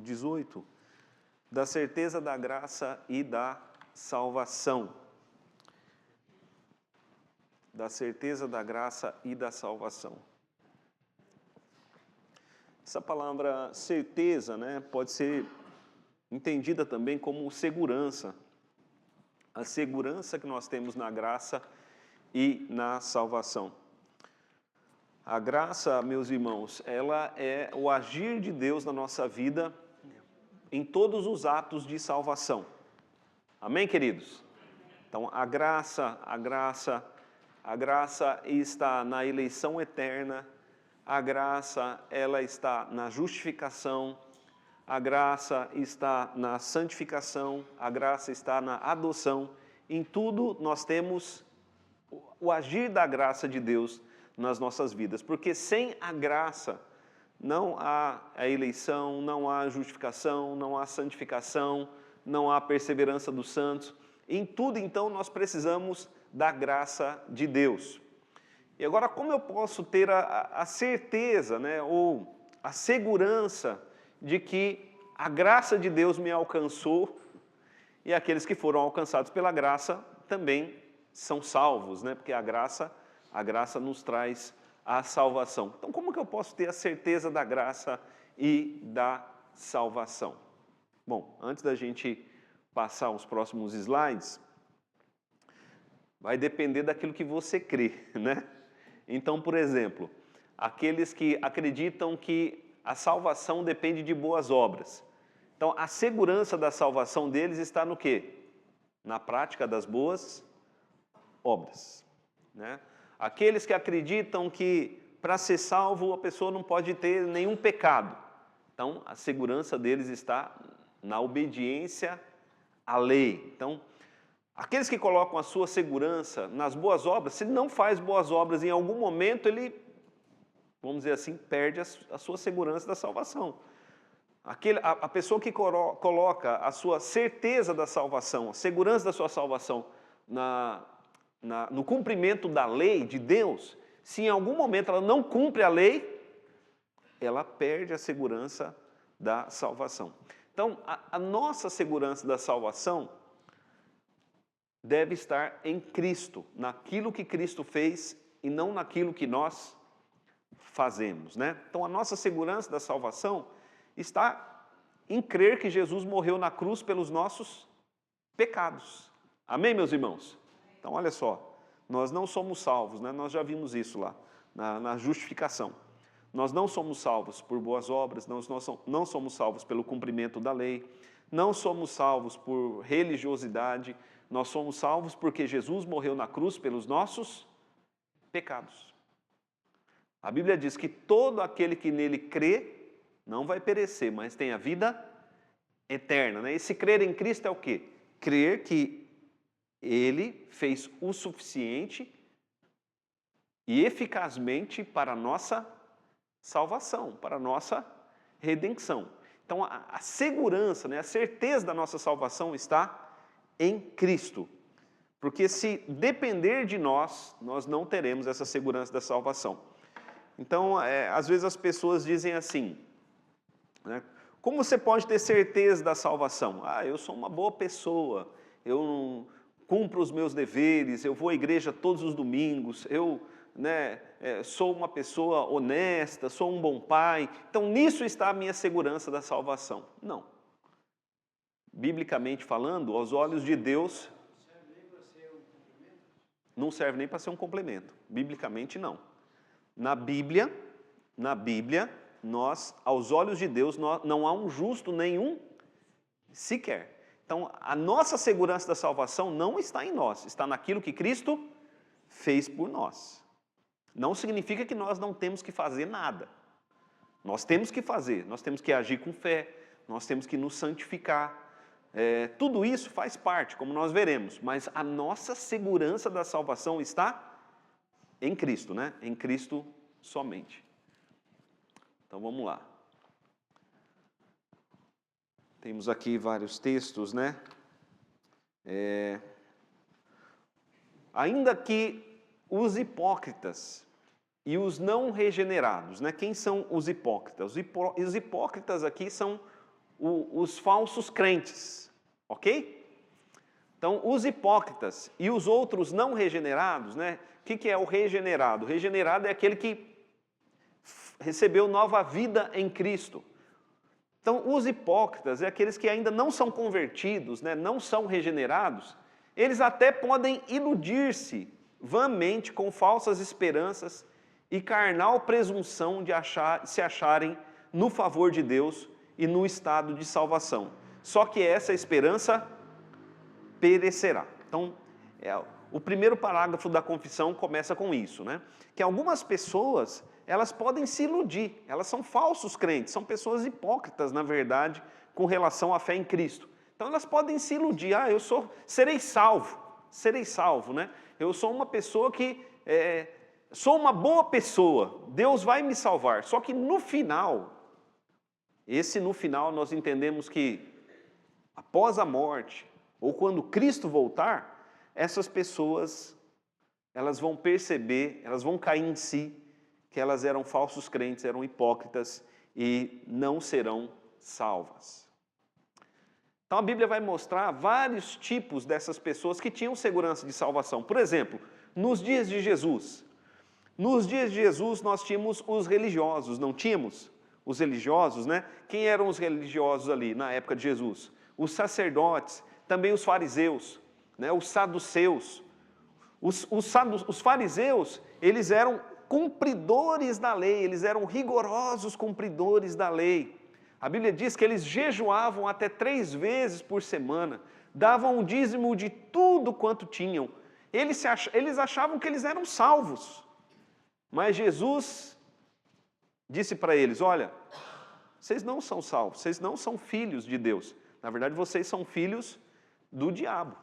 18, da certeza da graça e da salvação. Da certeza da graça e da salvação. Essa palavra certeza, né, pode ser entendida também como segurança. A segurança que nós temos na graça e na salvação. A graça, meus irmãos, ela é o agir de Deus na nossa vida em todos os atos de salvação. Amém, queridos? Então, a graça está na eleição eterna, a graça, ela está na justificação, a graça está na santificação, a graça está na adoção. Em tudo nós temos o agir da graça de Deus nas nossas vidas, porque sem a graça não há a eleição, não há justificação, não há santificação, não há perseverança dos santos. Em tudo, então, nós precisamos da graça de Deus. E agora, como eu posso ter a certeza, né, ou a segurança de que a graça de Deus me alcançou e aqueles que foram alcançados pela graça também são salvos, né? Porque a graça nos traz a salvação. Então, como que eu posso ter a certeza da graça e da salvação? Bom, antes da gente passar os próximos slides, vai depender daquilo que você crê, né? Então, por exemplo, aqueles que acreditam que a salvação depende de boas obras. Então, a segurança da salvação deles está no quê? Na prática das boas obras, né? Aqueles que acreditam que para ser salvo a pessoa não pode ter nenhum pecado. Então, a segurança deles está na obediência à lei. Então, aqueles que colocam a sua segurança nas boas obras, se ele não faz boas obras, em algum momento ele, vamos dizer assim, perde a sua segurança da salvação. A pessoa que coloca a sua certeza da salvação, a segurança da sua salvação no cumprimento da lei de Deus, se em algum momento ela não cumpre a lei, ela perde a segurança da salvação. Então, a nossa segurança da salvação deve estar em Cristo, naquilo que Cristo fez e não naquilo que nós fazemos, né? Então, a nossa segurança da salvação está em crer que Jesus morreu na cruz pelos nossos pecados. Amém, meus irmãos? Então, olha só, nós não somos salvos, né? Nós já vimos isso lá, na justificação. Nós não somos salvos por boas obras, nós não somos salvos pelo cumprimento da lei, não somos salvos por religiosidade, nós somos salvos porque Jesus morreu na cruz pelos nossos pecados. A Bíblia diz que todo aquele que nele crê não vai perecer, mas tem a vida eterna, né? Esse crer em Cristo é o quê? Crer que Ele fez o suficiente e eficazmente para a nossa salvação, para a nossa redenção. Então, a segurança, né, a certeza da nossa salvação está em Cristo. Porque se depender de nós, nós não teremos essa segurança da salvação. Então, às vezes as pessoas dizem assim, né, como você pode ter certeza da salvação? Ah, eu sou uma boa pessoa, eu não cumpro os meus deveres, eu vou à igreja todos os domingos, eu sou uma pessoa honesta, sou um bom pai, então nisso está a minha segurança da salvação. Não. Biblicamente falando, aos olhos de Deus, não serve nem para ser um complemento. Biblicamente, não. Na Bíblia, nós, aos olhos de Deus, não há um justo nenhum sequer. Então, a nossa segurança da salvação não está em nós, está naquilo que Cristo fez por nós. Não significa que nós não temos que fazer nada. Nós temos que fazer, nós temos que agir com fé, nós temos que nos santificar. Tudo isso faz parte, como nós veremos, mas a nossa segurança da salvação está em Cristo, né? Em Cristo somente. Então vamos lá. Temos aqui vários textos, né? Ainda que os hipócritas e os não regenerados, né? Quem são os hipócritas? Os hipócritas aqui são os falsos crentes, ok? Então, os hipócritas e os outros não regenerados, né? O que é o regenerado? O regenerado é aquele que recebeu nova vida em Cristo. Então, os hipócritas é aqueles que ainda não são convertidos, né? Não são regenerados. Eles até podem iludir-se vãmente com falsas esperanças e carnal presunção de se acharem no favor de Deus e no estado de salvação. Só que essa esperança perecerá. Então, o primeiro parágrafo da confissão começa com isso, né? Que algumas pessoas, elas podem se iludir, elas são falsos crentes, são pessoas hipócritas, na verdade, com relação à fé em Cristo. Então elas podem se iludir, serei salvo, né? Eu sou uma pessoa que, sou uma boa pessoa, Deus vai me salvar. Só que no final nós entendemos que após a morte, ou quando Cristo voltar, essas pessoas, elas vão perceber, elas vão cair em si, que elas eram falsos crentes, eram hipócritas e não serão salvas. Então a Bíblia vai mostrar vários tipos dessas pessoas que tinham segurança de salvação. Por exemplo, nos dias de Jesus. Nos dias de Jesus nós tínhamos os religiosos, não tínhamos? Os religiosos, né? Quem eram os religiosos ali na época de Jesus? Os sacerdotes, também os fariseus, né? Os saduceus. Os fariseus, eles eram cumpridores da lei, eles eram rigorosos cumpridores da lei. A Bíblia diz que eles jejuavam até 3 vezes por semana, davam o dízimo de tudo quanto tinham. Eles achavam que eles eram salvos. Mas Jesus disse para eles, olha, vocês não são salvos, vocês não são filhos de Deus. Na verdade, vocês são filhos do diabo.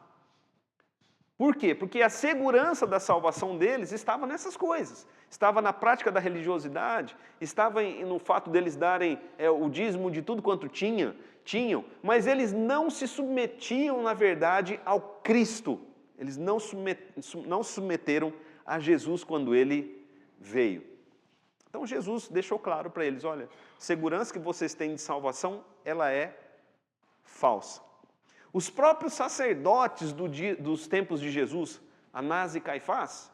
Por quê? Porque a segurança da salvação deles estava nessas coisas. Estava na prática da religiosidade, estava no fato deles darem o dízimo de tudo quanto tinham, mas eles não se submetiam, na verdade, ao Cristo. Eles não submeteram a Jesus quando ele veio. Então Jesus deixou claro para eles, olha, a segurança que vocês têm de salvação, ela é falsa. Os próprios sacerdotes dos tempos de Jesus, Anás e Caifás,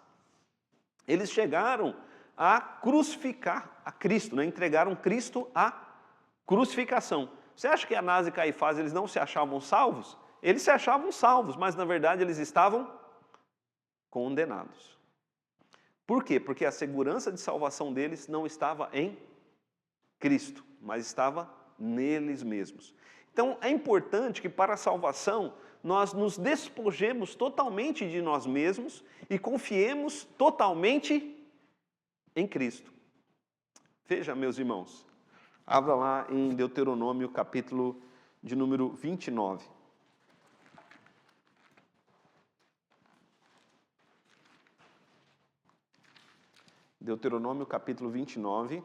eles chegaram a crucificar a Cristo, né? Entregaram Cristo à crucificação. Você acha que Anás e Caifás eles não se achavam salvos? Eles se achavam salvos, mas na verdade eles estavam condenados. Por quê? Porque a segurança de salvação deles não estava em Cristo, mas estava neles mesmos. Então, é importante que para a salvação nós nos despojemos totalmente de nós mesmos e confiemos totalmente em Cristo. Veja, meus irmãos, abra lá em Deuteronômio, capítulo de número 29. Deuteronômio, capítulo 29.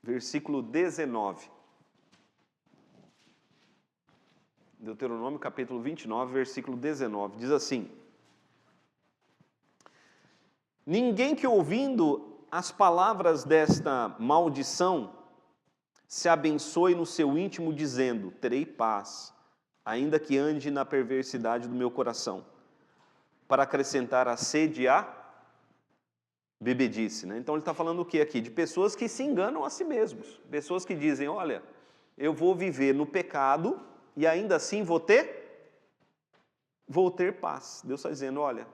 Versículo 19. Deuteronômio capítulo 29, versículo 19. Diz assim: ninguém que ouvindo as palavras desta maldição se abençoe no seu íntimo dizendo, terei paz, ainda que ande na perversidade do meu coração, para acrescentar a sede à bebedice, né? Então ele está falando o que aqui? De pessoas que se enganam a si mesmos. Pessoas que dizem, olha, eu vou viver no pecado e ainda assim vou ter paz. Deus está dizendo, olha,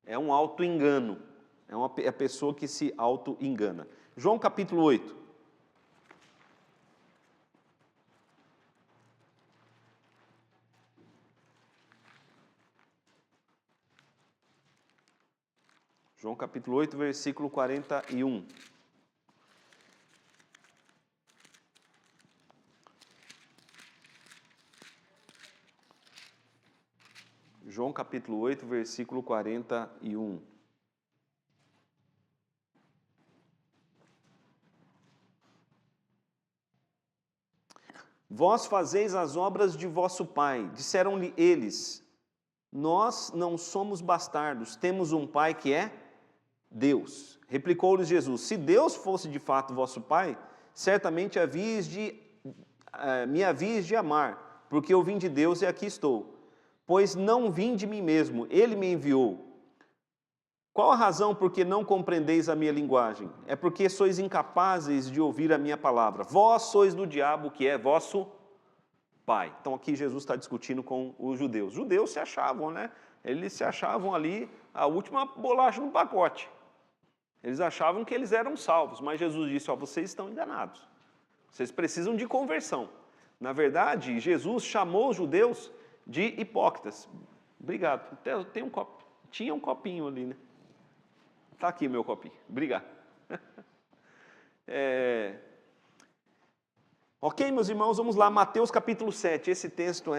é um auto-engano. É a pessoa que se auto-engana. João capítulo 8. João capítulo 8, versículo 41. João capítulo 8, versículo 41. Vós fazeis as obras de vosso pai. Disseram-lhe eles, nós não somos bastardos, temos um pai que é Deus. Replicou-lhes Jesus: se Deus fosse de fato vosso Pai, certamente me havíeis de amar, porque eu vim de Deus e aqui estou. Pois não vim de mim mesmo, Ele me enviou. Qual a razão por que não compreendeis a minha linguagem? É porque sois incapazes de ouvir a minha palavra. Vós sois do diabo, que é vosso pai. Então aqui Jesus está discutindo com os judeus. Os judeus se achavam, né? Eles se achavam ali a última bolacha no pacote. Eles achavam que eles eram salvos, mas Jesus disse: ó, vocês estão enganados. Vocês precisam de conversão. Na verdade, Jesus chamou os judeus de hipócritas. Obrigado. Tem um copo. Tinha um copinho ali, né? Está aqui meu copinho. Obrigado. Ok, meus irmãos, vamos lá. Mateus capítulo 7. Esse texto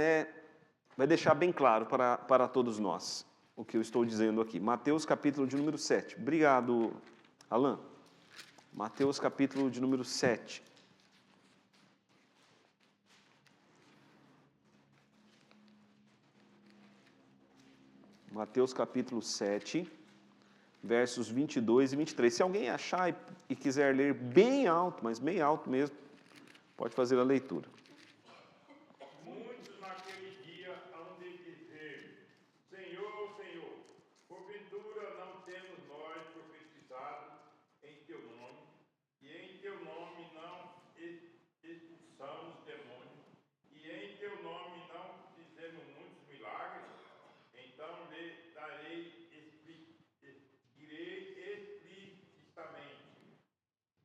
vai deixar bem claro para todos nós o que eu estou dizendo aqui. Mateus capítulo de número 7. Obrigado, Alan. Mateus capítulo de número 7. Mateus capítulo 7, versos 22 e 23. Se alguém achar e quiser ler bem alto, mas bem alto mesmo, pode fazer a leitura. Muitos naquele dia hão de dizer: Senhor, Senhor, porventura não temos nós profetizado em teu nome, e em teu nome não expulsamos demônios, e em teu nome não fizemos muitos milagres? Então lhe direi explicitamente: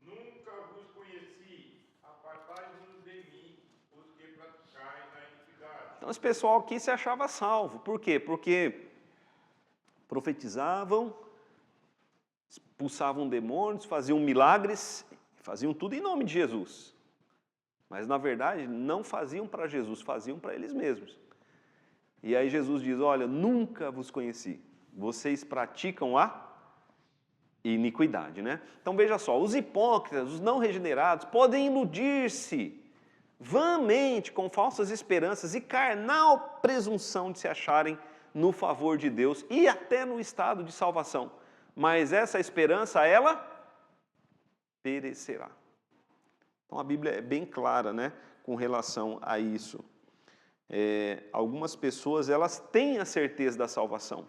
nunca vos conheci, apartai-vos de mim, os que praticais a iniquidade. Então esse pessoal aqui se achava salvo. Por quê? Porque profetizavam, expulsavam demônios, faziam milagres, faziam tudo em nome de Jesus. Mas na verdade não faziam para Jesus, faziam para eles mesmos. E aí Jesus diz: olha, nunca vos conheci. Vocês praticam a iniquidade, né? Então veja só, os hipócritas, os não regenerados, podem iludir-se vãmente com falsas esperanças e carnal presunção de se acharem no favor de Deus e até no estado de salvação. Mas essa esperança, ela perecerá. Então a Bíblia é bem clara, né, com relação a isso. Algumas pessoas, elas têm a certeza da salvação,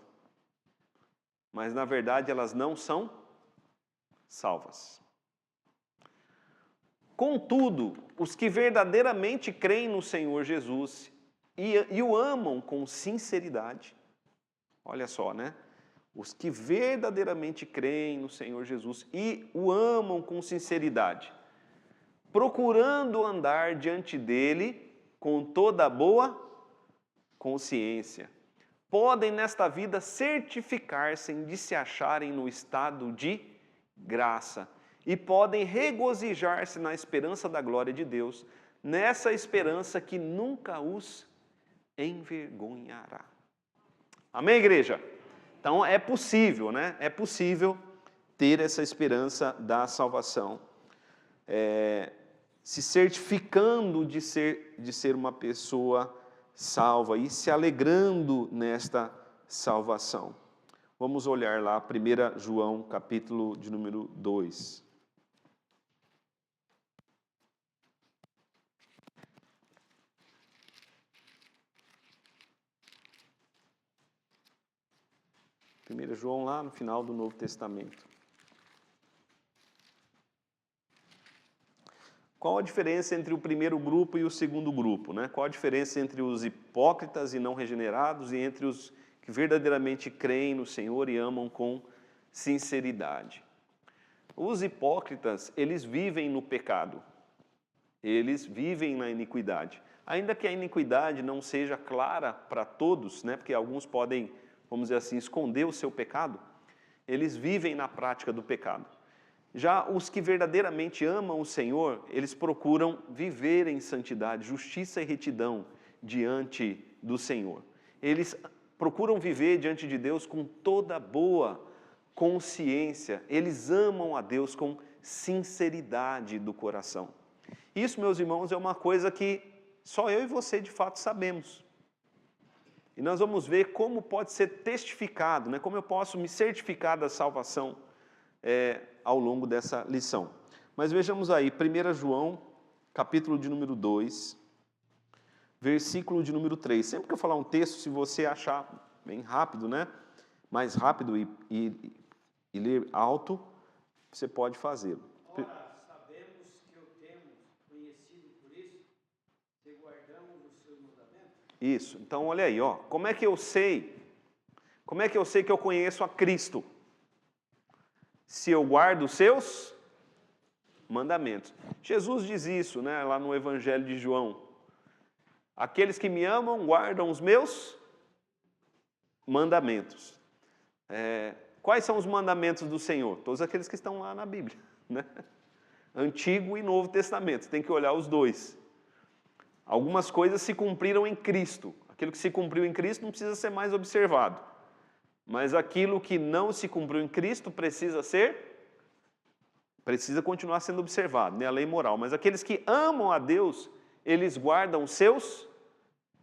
mas na verdade elas não são salvas. Contudo, os que verdadeiramente creem no Senhor Jesus e o amam com sinceridade, olha só, né? Os que verdadeiramente creem no Senhor Jesus e o amam com sinceridade, procurando andar diante dele com toda a boa consciência, podem nesta vida certificar-se de se acharem no estado de graça e podem regozijar-se na esperança da glória de Deus, nessa esperança que nunca os envergonhará. Amém, igreja? Então é possível, né? É possível ter essa esperança da salvação. Se certificando de ser uma pessoa salva e se alegrando nesta salvação. Vamos olhar lá, 1 João, capítulo de número 2. Primeiro João, lá no final do Novo Testamento. Qual a diferença entre o primeiro grupo e o segundo grupo, né? Qual a diferença entre os hipócritas e não regenerados e entre os que verdadeiramente creem no Senhor e amam com sinceridade? Os hipócritas, eles vivem no pecado, eles vivem na iniquidade. Ainda que a iniquidade não seja clara para todos, né? Porque alguns podem, vamos dizer assim, esconder o seu pecado, eles vivem na prática do pecado. Já os que verdadeiramente amam o Senhor, eles procuram viver em santidade, justiça e retidão diante do Senhor. Eles procuram viver diante de Deus com toda boa consciência. Eles amam a Deus com sinceridade do coração. Isso, meus irmãos, é uma coisa que só eu e você de fato sabemos. E nós vamos ver como pode ser testificado, né? Como eu posso me certificar da salvação. ao longo dessa lição. Mas vejamos aí, 1 João, capítulo de número 2, versículo de número 3. Sempre que eu falar um texto, se você achar bem rápido, né? Mais rápido e ler alto, você pode fazê-lo. Ora, sabemos que o temos conhecido por isso, se guardamos os seus mandamentos. Isso. Então, olha aí, ó. Como é que eu sei? Como é que eu sei que eu conheço a Cristo? Se eu guardo os seus mandamentos. Jesus diz isso, né, lá no Evangelho de João. Aqueles que me amam guardam os meus mandamentos. Quais são os mandamentos do Senhor? Todos aqueles que estão lá na Bíblia, né? Antigo e Novo Testamento, você tem que olhar os dois. Algumas coisas se cumpriram em Cristo. Aquilo que se cumpriu em Cristo não precisa ser mais observado. Mas aquilo que não se cumpriu em Cristo precisa continuar sendo observado, né? A lei moral. Mas aqueles que amam a Deus, eles guardam os seus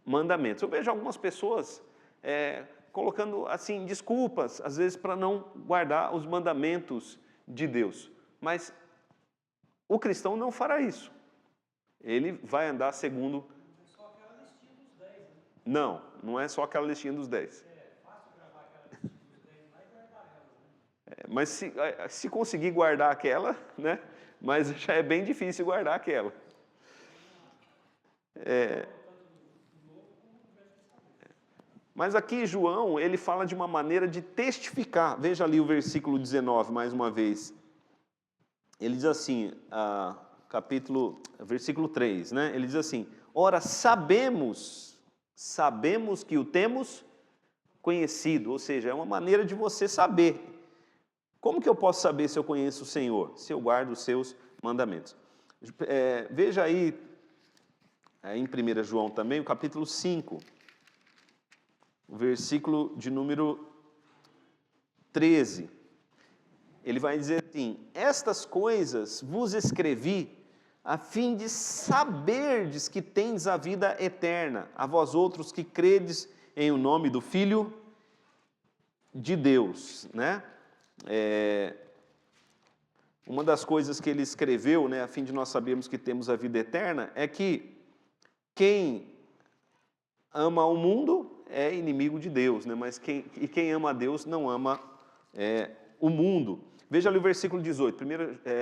mandamentos. Eu vejo algumas pessoas colocando assim desculpas, às vezes, para não guardar os mandamentos de Deus. Mas o cristão não fará isso. Ele vai andar segundo... É só aquela listinha dos 10, né? Não, não é só aquela listinha dos 10. É fácil gravar aquela listinha dos 10 lá e guardar ela, né? Mas se conseguir guardar aquela, né? Mas já é bem difícil guardar aquela. Mas aqui João, ele fala de uma maneira de testificar. Veja ali o versículo 19, mais uma vez. Ele diz assim, versículo 3, né? Ele diz assim: ora, sabemos que o temos conhecido. Ou seja, é uma maneira de você saber. Como que eu posso saber se eu conheço o Senhor? Se eu guardo os seus mandamentos. Veja aí, em 1 João também, o capítulo 5. O versículo de número 13, ele vai dizer assim: estas coisas vos escrevi a fim de saberdes que tendes a vida eterna, a vós outros que credes em o nome do Filho de Deus, né? Uma das coisas que ele escreveu, né, a fim de nós sabermos que temos a vida eterna, é que quem ama o mundo é inimigo de Deus, né? Mas quem ama a Deus não ama o mundo. Veja ali o versículo 18,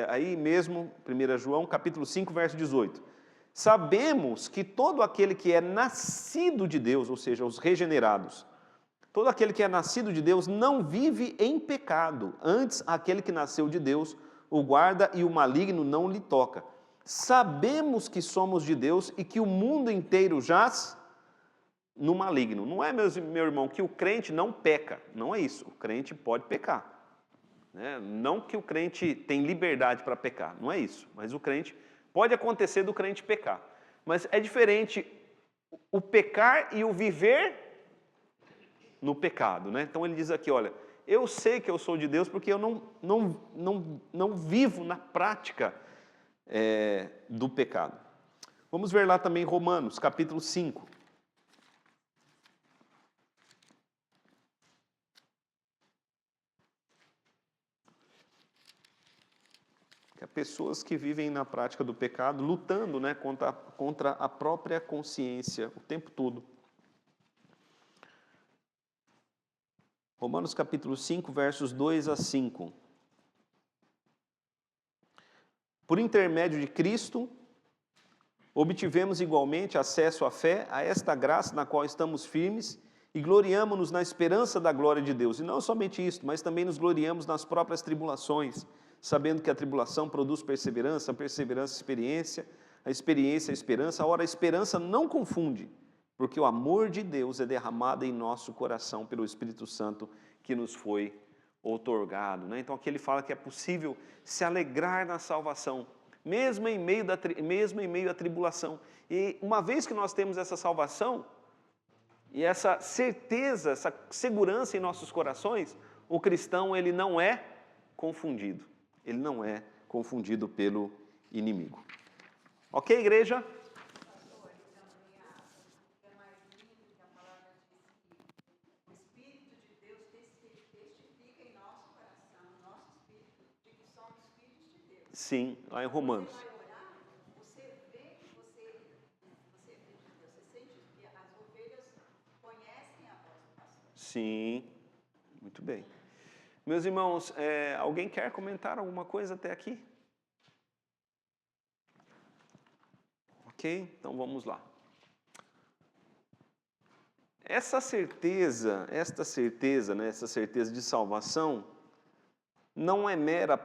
aí mesmo, 1 João, capítulo 5, verso 18. Sabemos que todo aquele que é nascido de Deus, ou seja, os regenerados, todo aquele que é nascido de Deus não vive em pecado. Antes, aquele que nasceu de Deus o guarda e o maligno não lhe toca. Sabemos que somos de Deus e que o mundo inteiro jaz no maligno. Não é, meu irmão, que o crente não peca. Não é isso. O crente pode pecar, né? Não que o crente tem liberdade para pecar. Não é isso. Mas o crente... Pode acontecer do crente pecar. Mas é diferente o pecar e o viver no pecado, né? Então ele diz aqui, olha, eu sei que eu sou de Deus porque eu não vivo na prática do pecado. Vamos ver lá também Romanos, capítulo 5. Há pessoas que vivem na prática do pecado, lutando, né, contra a própria consciência o tempo todo. Romanos capítulo 5, versos 2 a 5. Por intermédio de Cristo, obtivemos igualmente acesso à fé, a esta graça na qual estamos firmes, e gloriamo-nos na esperança da glória de Deus. E não somente isso, mas também nos gloriamos nas próprias tribulações, sabendo que a tribulação produz perseverança, a perseverança, experiência, a experiência, a esperança. Ora, a esperança não confunde, porque o amor de Deus é derramado em nosso coração pelo Espírito Santo que nos foi outorgado, né? Então aqui ele fala que é possível se alegrar na salvação, mesmo em meio à tribulação. E uma vez que nós temos essa salvação, e essa certeza, essa segurança em nossos corações, o cristão ele não é confundido. Ele não é confundido pelo inimigo. Ok, igreja? Sim, lá em Romanos. Você vai orar, você vê que você sente que as ovelhas conhecem a voz do pastor. Sim, muito bem. Meus irmãos, alguém quer comentar alguma coisa até aqui? Ok, então vamos lá. Esta certeza, né, essa certeza de salvação, não é mera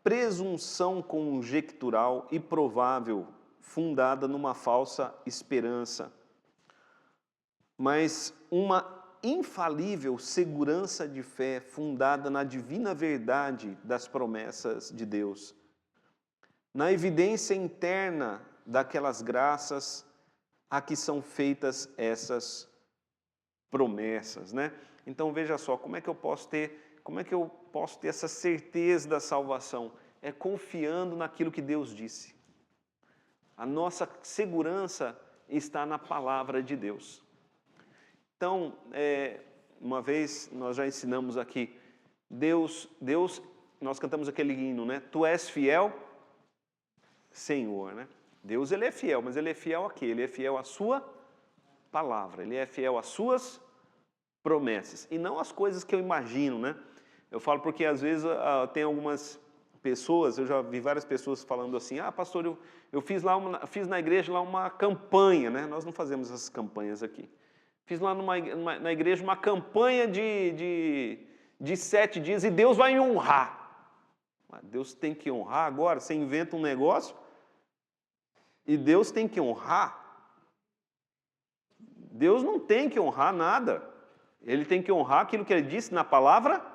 presunção conjectural e provável, fundada numa falsa esperança, mas uma infalível segurança de fé fundada na divina verdade das promessas de Deus, na evidência interna daquelas graças a que são feitas essas promessas, né? Então veja só, como é que eu posso ter essa certeza da salvação? É confiando naquilo que Deus disse. A nossa segurança está na palavra de Deus. Então, uma vez nós já ensinamos aqui, Deus, nós cantamos aquele hino, né? Tu és fiel, Senhor, né? Deus, Ele é fiel, mas Ele é fiel a quê? Ele é fiel à sua palavra, Ele é fiel às suas promessas, e não às coisas que eu imagino, né? Eu falo porque às vezes tem algumas pessoas, eu já vi várias pessoas falando assim, pastor, eu fiz na igreja lá uma campanha, né? Nós não fazemos essas campanhas aqui. Fiz lá na igreja uma campanha de 7 dias e Deus vai me honrar. Deus tem que honrar agora? Você inventa um negócio e Deus tem que honrar? Deus não tem que honrar nada. Ele tem que honrar aquilo que Ele disse na palavra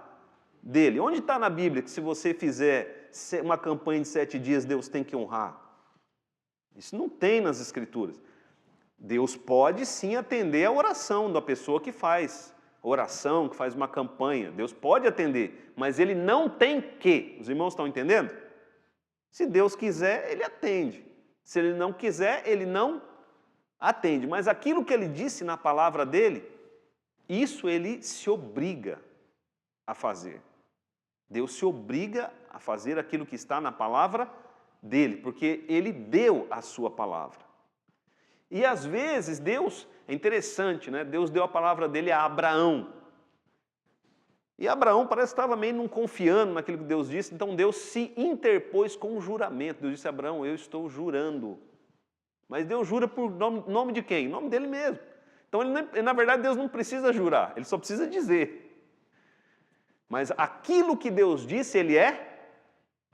dEle. Onde está na Bíblia que se você fizer uma campanha de 7 dias, Deus tem que honrar? Isso não tem nas Escrituras. Deus pode sim atender a oração da pessoa que faz oração, que faz uma campanha. Deus pode atender, mas Ele não tem que. Os irmãos estão entendendo? Se Deus quiser, Ele atende. Se Ele não quiser, Ele não atende. Mas aquilo que Ele disse na palavra dEle, isso Ele se obriga a fazer. Deus se obriga a fazer aquilo que está na palavra dEle, porque Ele deu a sua palavra. E às vezes Deus, é interessante, né? Deus deu a palavra dele a Abraão. E Abraão parece que estava meio não confiando naquilo que Deus disse, então Deus se interpôs com um juramento. Deus disse a Abraão, eu estou jurando. Mas Deus jura por nome de quem? Em nome dele mesmo. Então, na verdade, Deus não precisa jurar, ele só precisa dizer. Mas aquilo que Deus disse, Ele é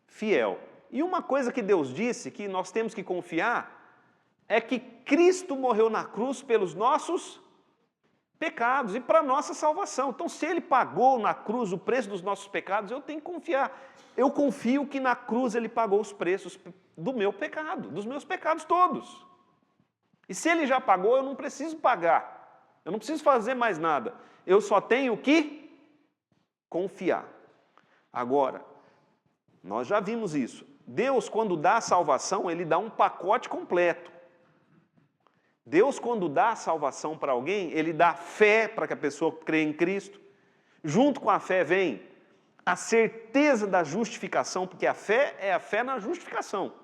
fiel. E uma coisa que Deus disse, que nós temos que confiar, é que Cristo morreu na cruz pelos nossos pecados e para a nossa salvação. Então, se Ele pagou na cruz o preço dos nossos pecados, eu tenho que confiar. Eu confio que na cruz Ele pagou os preços do meu pecado, dos meus pecados todos. E se Ele já pagou, eu não preciso pagar. Eu não preciso fazer mais nada. Eu só tenho que confiar. Agora, nós já vimos isso. Deus, quando dá a salvação, Ele dá um pacote completo. Deus, quando dá a salvação para alguém, Ele dá fé para que a pessoa creia em Cristo. Junto com a fé vem a certeza da justificação, porque a fé é a fé na justificação.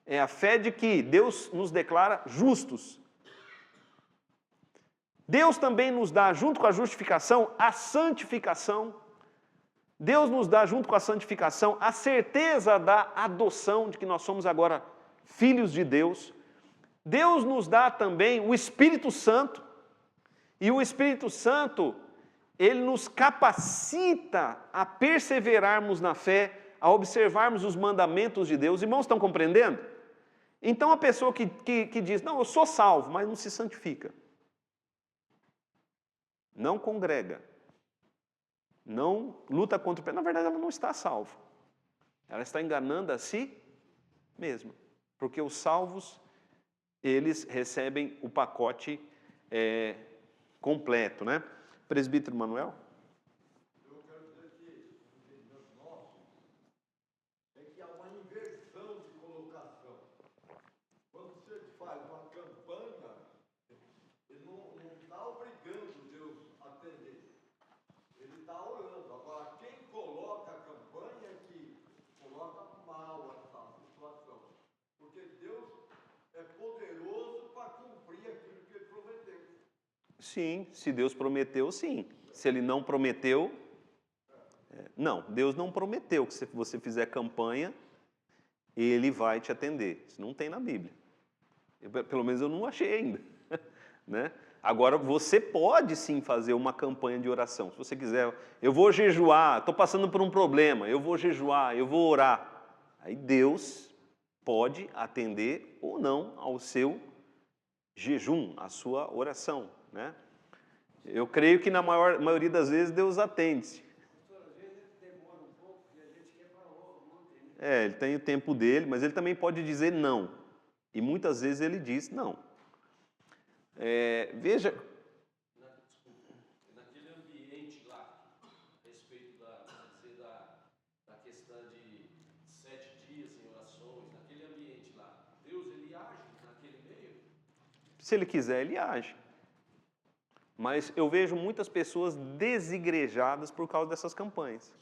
É a fé de que Deus nos declara justos. Deus também nos dá, junto com a justificação, a santificação. Deus nos dá, junto com a santificação, a certeza da adoção, de que nós somos agora filhos de Deus. Deus nos dá também o Espírito Santo. E o Espírito Santo, Ele nos capacita a perseverarmos na fé, a observarmos os mandamentos de Deus. Irmãos, estão compreendendo? Então a pessoa que diz, não, eu sou salvo, mas não se santifica. Não congrega. Não luta contra o pecado. Na verdade, ela não está salva. Ela está enganando a si mesma. Porque os salvos, eles recebem o pacote completo, né? Presbítero Manuel? Eu quero dizer que, no entendimento nosso, é que há uma inversão de colocação. Quando você faz uma campanha, ele não está obrigando Deus a atender. Ele está orando. Agora, quem coloca a campanha é que coloca mal essa Sim, se Deus prometeu, sim. Se Ele não prometeu, não. Deus não prometeu que se você fizer campanha, Ele vai te atender. Isso não tem na Bíblia. Pelo menos eu não achei ainda. Né? Agora, você pode sim fazer uma campanha de oração. Se você quiser, eu vou jejuar, estou passando por um problema, eu vou jejuar, eu vou orar. Aí Deus pode atender ou não ao seu jejum, à sua oração. Né? Eu creio que na maioria das vezes Deus atende. Às vezes demora um pouco, porque a gente quer para ontem, né? Ele tem o tempo dele, mas ele também pode dizer não. E muitas vezes ele diz não. Veja... Naquele ambiente lá, a respeito da questão de 7 dias em orações, naquele ambiente lá, Deus ele age naquele meio? Se ele quiser, ele age. Mas eu vejo muitas pessoas desigrejadas por causa dessas campanhas.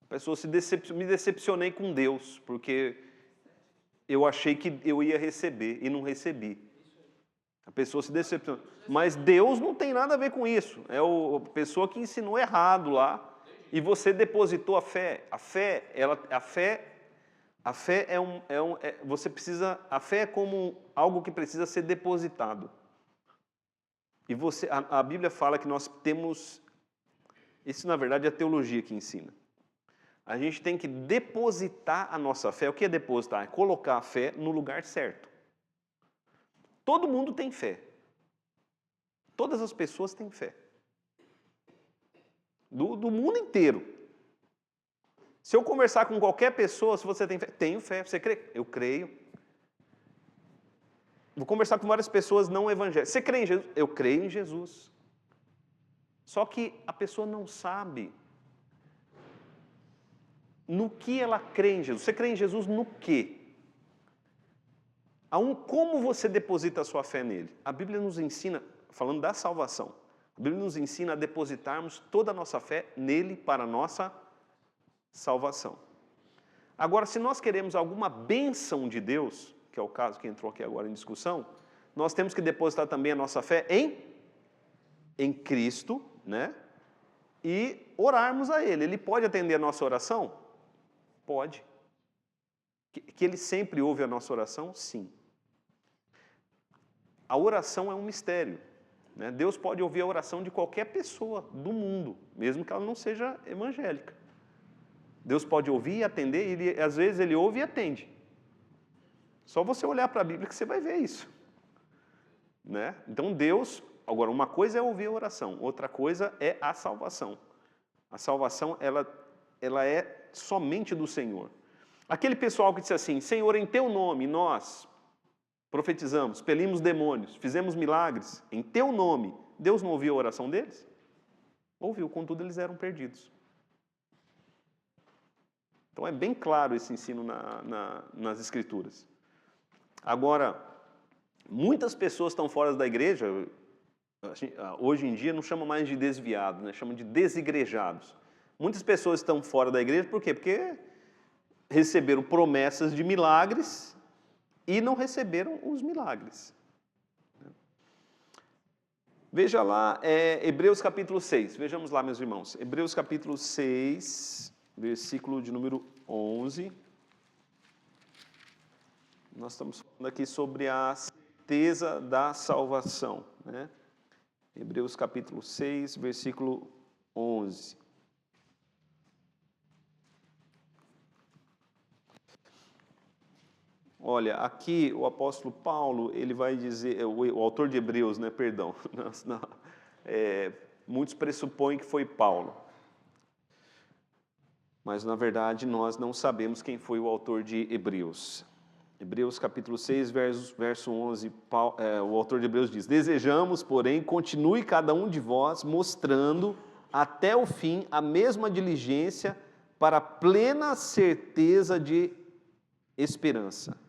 Pessoas me decepcionei com Deus, porque eu achei que eu ia receber e não recebi. A pessoa se decepciona. Mas Deus não tem nada a ver com isso. É a pessoa que ensinou errado lá e você depositou a fé. A fé é como algo que precisa ser depositado. E a Bíblia fala que nós temos, isso na verdade é a teologia que ensina. A gente tem que depositar a nossa fé. O que é depositar? É colocar a fé no lugar certo. Todo mundo tem fé. Todas as pessoas têm fé. Do mundo inteiro. Se eu conversar com qualquer pessoa, se você tem fé, tenho fé. Você crê? Eu creio. Vou conversar com várias pessoas não evangélicas. Você crê em Jesus? Eu creio em Jesus. Só que a pessoa não sabe no que ela crê em Jesus. Você crê em Jesus no quê? Como você deposita a sua fé nele? A Bíblia nos ensina, falando da salvação, a Bíblia nos ensina a depositarmos toda a nossa fé nele para a nossa salvação. Agora, se nós queremos alguma bênção de Deus, que é o caso que entrou aqui agora em discussão, nós temos que depositar também a nossa fé em Cristo, né? E orarmos a Ele. Ele pode atender a nossa oração? Pode. Que Ele sempre ouve a nossa oração? Sim. A oração é um mistério. Né? Deus pode ouvir a oração de qualquer pessoa do mundo, mesmo que ela não seja evangélica. Deus pode ouvir e atender, e às vezes Ele ouve e atende. Só você olhar para a Bíblia que você vai ver isso. Né? Então Deus, agora uma coisa é ouvir a oração, outra coisa é a salvação. A salvação, ela é somente do Senhor. Aquele pessoal que disse assim, Senhor, em Teu nome nós profetizamos, expelimos demônios, fizemos milagres, em Teu nome, Deus não ouviu a oração deles? Ouviu, contudo eles eram perdidos. Então é bem claro esse ensino nas Escrituras. Agora, muitas pessoas estão fora da igreja, hoje em dia não chama mais de desviados, né? Chama de desigrejados. Muitas pessoas estão fora da igreja, por quê? Porque receberam promessas de milagres e não receberam os milagres. Veja lá, Hebreus capítulo 6, vejamos lá, meus irmãos. Hebreus capítulo 6, versículo de número 11. Nós estamos falando aqui sobre a certeza da salvação. Né? Hebreus capítulo 6, versículo 11. Olha, aqui o apóstolo Paulo, ele vai dizer, o autor de Hebreus, né, perdão, muitos pressupõem que foi Paulo. Mas, na verdade, nós não sabemos quem foi o autor de Hebreus. Hebreus capítulo 6, verso 11, o autor de Hebreus diz, desejamos, porém, continue cada um de vós mostrando até o fim a mesma diligência para a plena certeza de esperança.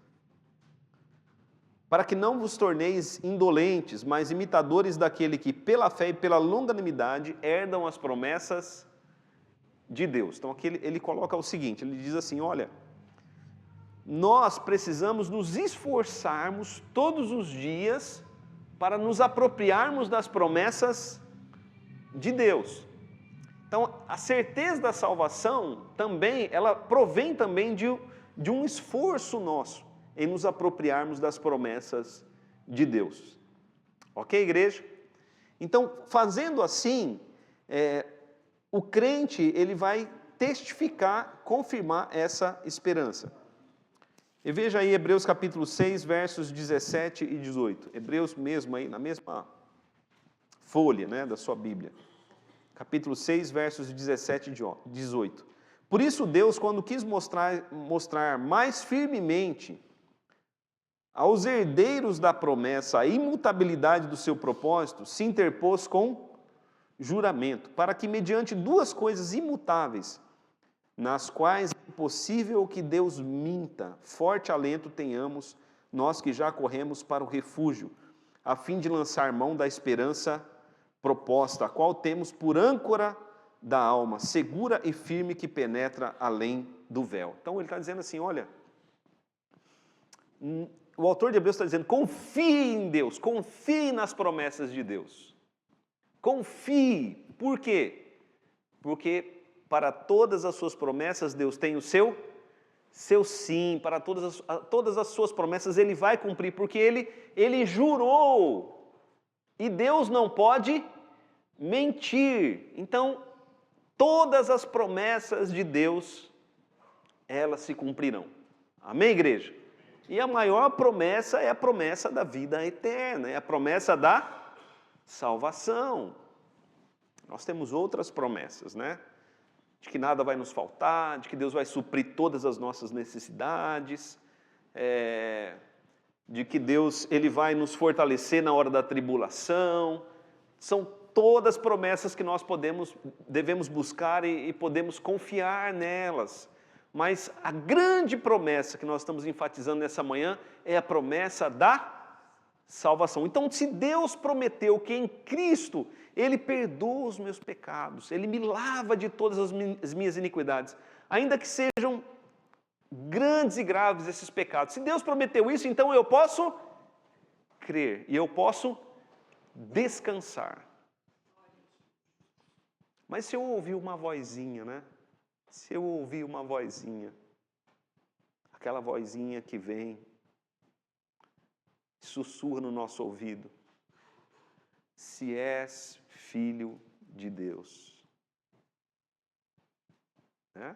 Para que não vos torneis indolentes, mas imitadores daquele que, pela fé e pela longanimidade, herdam as promessas de Deus. Então aqui ele coloca o seguinte, ele diz assim, olha, nós precisamos nos esforçarmos todos os dias para nos apropriarmos das promessas de Deus. Então, a certeza da salvação também, ela provém também de um esforço nosso em nos apropriarmos das promessas de Deus. Ok, igreja? Então, fazendo assim, o crente ele vai testificar, confirmar essa esperança. E veja aí Hebreus capítulo 6, versos 17 e 18. Hebreus mesmo aí, na mesma folha, né, da sua Bíblia. Capítulo 6, versos 17 e 18. Por isso Deus, quando quis mostrar mais firmemente aos herdeiros da promessa a imutabilidade do seu propósito, se interpôs com juramento, para que mediante duas coisas imutáveis, nas quais é impossível que Deus minta, forte alento tenhamos, nós que já corremos para o refúgio, a fim de lançar mão da esperança proposta, a qual temos por âncora da alma, segura e firme que penetra além do véu. Então ele está dizendo assim, olha, o autor de Hebreus está dizendo, confie em Deus, confie nas promessas de Deus. Confie. Por quê? Porque para todas as suas promessas Deus tem o seu sim, para todas as suas promessas Ele vai cumprir, porque Ele jurou, e Deus não pode mentir. Então, todas as promessas de Deus, elas se cumprirão. Amém, igreja? E a maior promessa é a promessa da vida eterna, é a promessa da salvação. Nós temos outras promessas, né? De que nada vai nos faltar, de que Deus vai suprir todas as nossas necessidades, de que Deus Ele vai nos fortalecer na hora da tribulação. São todas promessas que nós devemos buscar e podemos confiar nelas. Mas a grande promessa que nós estamos enfatizando nessa manhã é a promessa da salvação. Então, se Deus prometeu que em Cristo Ele perdoa os meus pecados, Ele me lava de todas as minhas iniquidades, ainda que sejam grandes e graves esses pecados. Se Deus prometeu isso, então eu posso crer e eu posso descansar. Mas se eu ouvir uma vozinha, né? Se eu ouvir uma vozinha, aquela vozinha que vem, sussurra no nosso ouvido, se és filho de Deus. Né?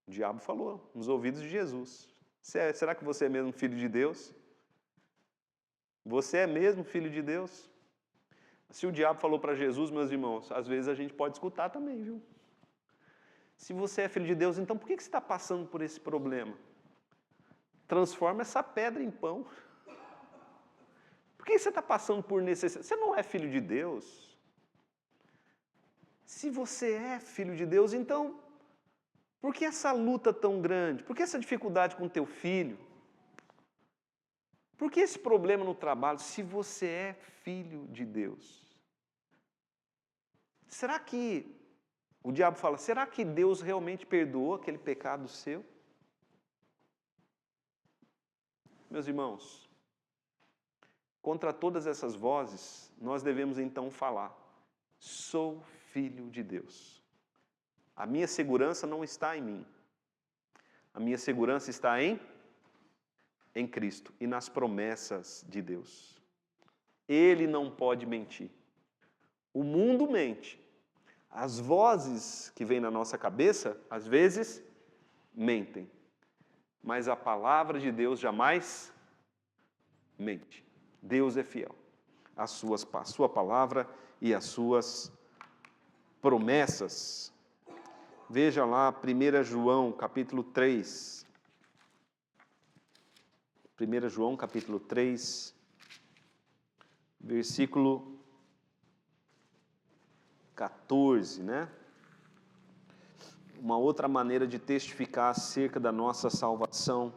O diabo falou nos ouvidos de Jesus. Será que você é mesmo filho de Deus? Você é mesmo filho de Deus? Se o diabo falou para Jesus, meus irmãos, às vezes a gente pode escutar também, viu? Se você é filho de Deus, então por que você está passando por esse problema? Transforma essa pedra em pão. Por que você está passando por necessidade? Você não é filho de Deus. Se você é filho de Deus, então, por que essa luta tão grande? Por que essa dificuldade com teu filho? Por que esse problema no trabalho, se você é filho de Deus? Será que, o diabo fala, será que Deus realmente perdoou aquele pecado seu? Meus irmãos, contra todas essas vozes, nós devemos então falar, sou filho de Deus. A minha segurança não está em mim. A minha segurança está em Cristo e nas promessas de Deus. Ele não pode mentir. O mundo mente. As vozes que vêm na nossa cabeça, às vezes, mentem. Mas a palavra de Deus jamais mente. Deus é fiel. A sua palavra e as suas promessas. Veja lá 1 João capítulo 3. 1 João capítulo 3, versículo 14, né? Uma outra maneira de testificar acerca da nossa salvação.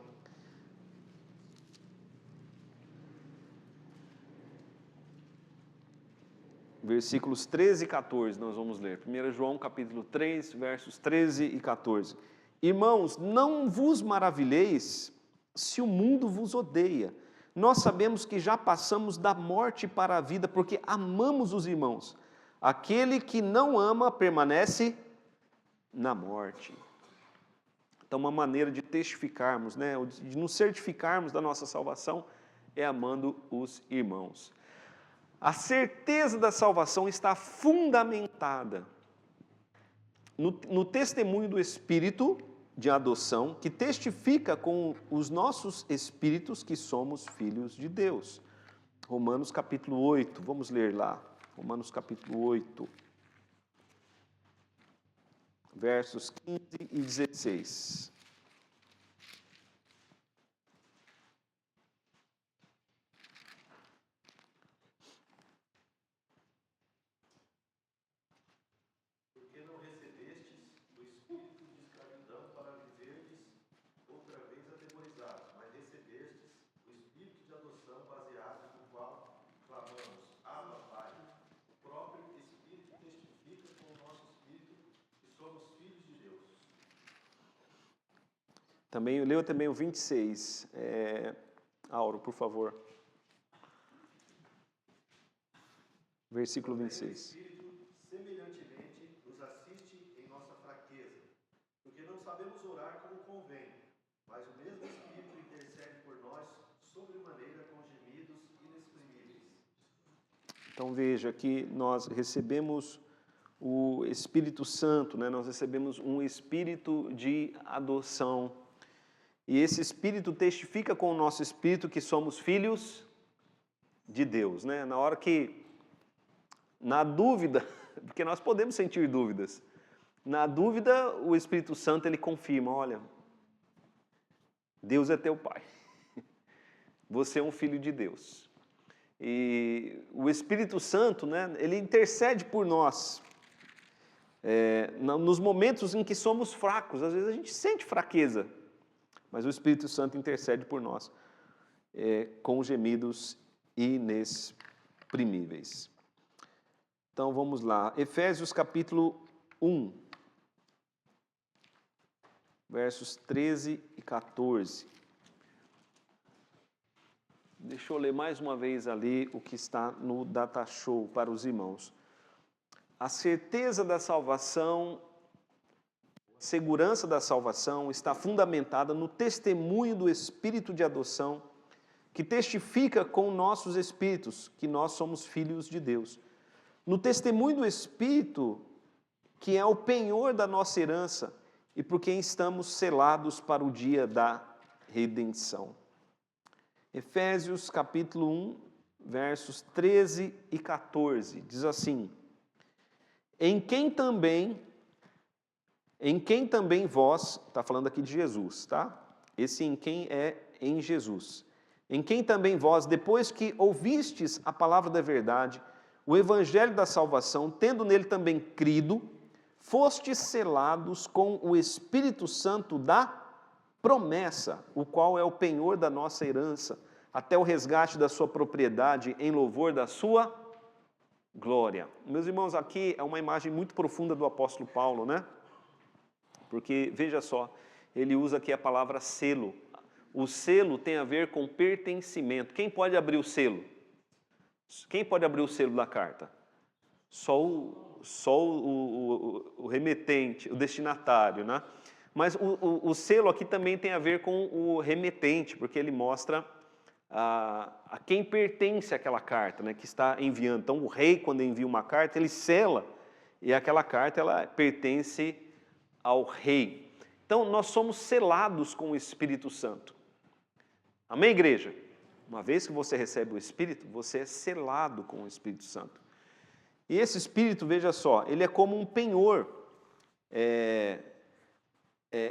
Versículos 13 e 14 nós vamos ler. 1 João capítulo 3, versos 13 e 14. Irmãos, não vos maravilheis se o mundo vos odeia. nós sabemos que já passamos da morte para a vida, porque amamos os irmãos. Aquele que não ama permanece na morte. Então, uma maneira de testificarmos, né, de nos certificarmos da nossa salvação, é amando os irmãos. A certeza da salvação está fundamentada no testemunho do Espírito de adoção, que testifica com os nossos espíritos que somos filhos de Deus. Romanos capítulo 8, vamos ler lá. Romanos capítulo 8, versos 15 e 16. Porque não recebestes o espírito de escravidão para viverdes outra vez atemorizados, mas recebestes o espírito de adoção baseado no qual clamamos, Abba, Pai. O próprio Espírito testifica com o nosso espírito que somos filhos de Deus. Leu também o 26. Auro, por favor. Versículo 26. Semelhantemente, nos assiste em nossa fraqueza, porque não sabemos orar como convém, mas o mesmo Espírito intercede por nós sobremaneira com gemidos inexprimíveis. Então veja que nós recebemos o Espírito Santo, né? Nós recebemos um espírito de adoção. E esse espírito testifica com o nosso espírito que somos filhos de Deus, né? Na hora que, na dúvida, porque nós podemos sentir dúvidas, na dúvida o Espírito Santo ele confirma, olha, Deus é teu Pai, você é um filho de Deus. E o Espírito Santo, né, ele intercede por nós, nos momentos em que somos fracos, às vezes a gente sente fraqueza, mas o Espírito Santo intercede por nós, com gemidos inexprimíveis. Então vamos lá, Efésios capítulo 1, versos 13 e 14. Deixa eu ler mais uma vez ali o que está no Data Show para os irmãos. A certeza da salvação, segurança da salvação está fundamentada no testemunho do Espírito de adoção, que testifica com nossos espíritos que nós somos filhos de Deus. No testemunho do Espírito, que é o penhor da nossa herança e por quem estamos selados para o dia da redenção. Efésios capítulo 1, versos 13 e 14, diz assim: Em quem também vós, está falando aqui de Jesus, tá? Esse em quem é em Jesus. Em quem também vós, depois que ouvistes a palavra da verdade, o evangelho da salvação, tendo nele também crido, fostes selados com o Espírito Santo da promessa, o qual é o penhor da nossa herança, até o resgate da sua propriedade, em louvor da sua glória. Meus irmãos, aqui é uma imagem muito profunda do apóstolo Paulo, né? Porque, veja só, ele usa aqui a palavra selo. O selo tem a ver com pertencimento. Quem pode abrir o selo? Quem pode abrir o selo da carta? Só o remetente, o destinatário, né? Mas o selo aqui também tem a ver com o remetente, porque ele mostra a quem pertence aquela carta, né, que está enviando. Então, o rei, quando envia uma carta, ele sela, e aquela carta ela pertence ao rei. Então, nós somos selados com o Espírito Santo. Amém, igreja? Uma vez que você recebe o Espírito, você é selado com o Espírito Santo. E esse Espírito, veja só, ele é como um penhor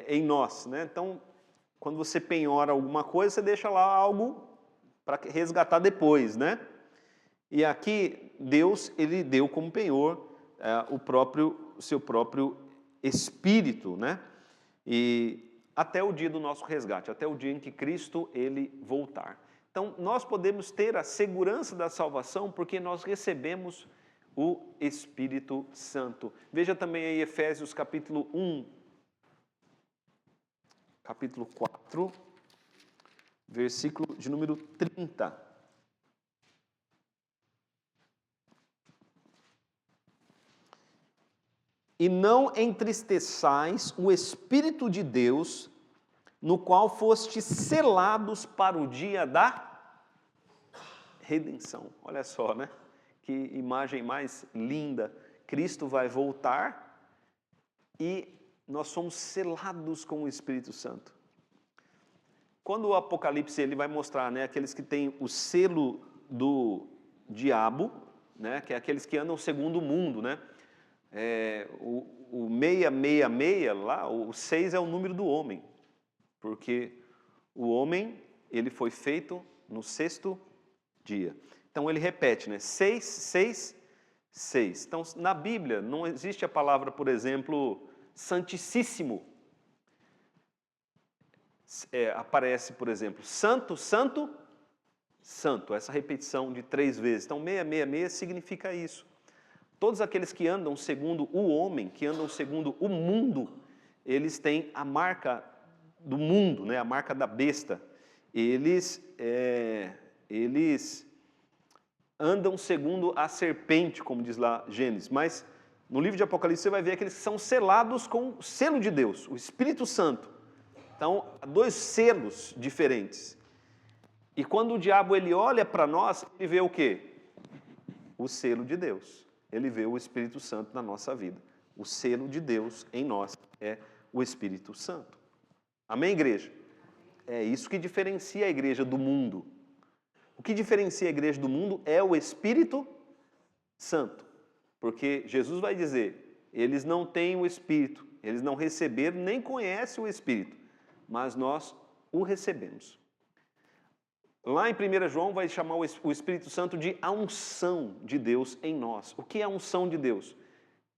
em nós, né? Então, quando você penhora alguma coisa, você deixa lá algo para resgatar depois, né? E aqui, Deus, ele deu como penhor o seu próprio Espírito, né? E até o dia do nosso resgate, até o dia em que Cristo, ele voltar. Então, nós podemos ter a segurança da salvação porque nós recebemos o Espírito Santo. Veja também aí Efésios capítulo 1, capítulo 4, versículo de número 30. E não entristeçais o Espírito de Deus, no qual fostes selados para o dia da redenção. Olha só, né? Que imagem mais linda. Cristo vai voltar e nós somos selados com o Espírito Santo. Quando o Apocalipse ele vai mostrar, né, aqueles que têm o selo do diabo, né, que é aqueles que andam segundo o mundo, né? O 666 lá, o 6 é o número do homem, porque o homem ele foi feito no sexto dia. Então ele repete, né? 6, 6, 6. Então na Bíblia não existe a palavra, por exemplo, santíssimo. Aparece, por exemplo, santo, santo, santo. Essa repetição de 3 vezes. Então 666 significa isso. Todos aqueles que andam segundo o homem, que andam segundo o mundo, eles têm a marca do mundo, né? A marca da besta. Eles andam segundo a serpente, como diz lá Gênesis. Mas no livro de Apocalipse você vai ver que eles são selados com o selo de Deus, o Espírito Santo. Então, há 2 selos diferentes. E quando o diabo ele olha para nós, ele vê o quê? O selo de Deus. Ele vê o Espírito Santo na nossa vida. O selo de Deus em nós é o Espírito Santo. Amém, igreja? É isso que diferencia a igreja do mundo. O que diferencia a igreja do mundo é o Espírito Santo. Porque Jesus vai dizer, eles não têm o Espírito, eles não receberam nem conhecem o Espírito, mas nós o recebemos. Lá em 1 João vai chamar o Espírito Santo de a unção de Deus em nós. O que é a unção de Deus?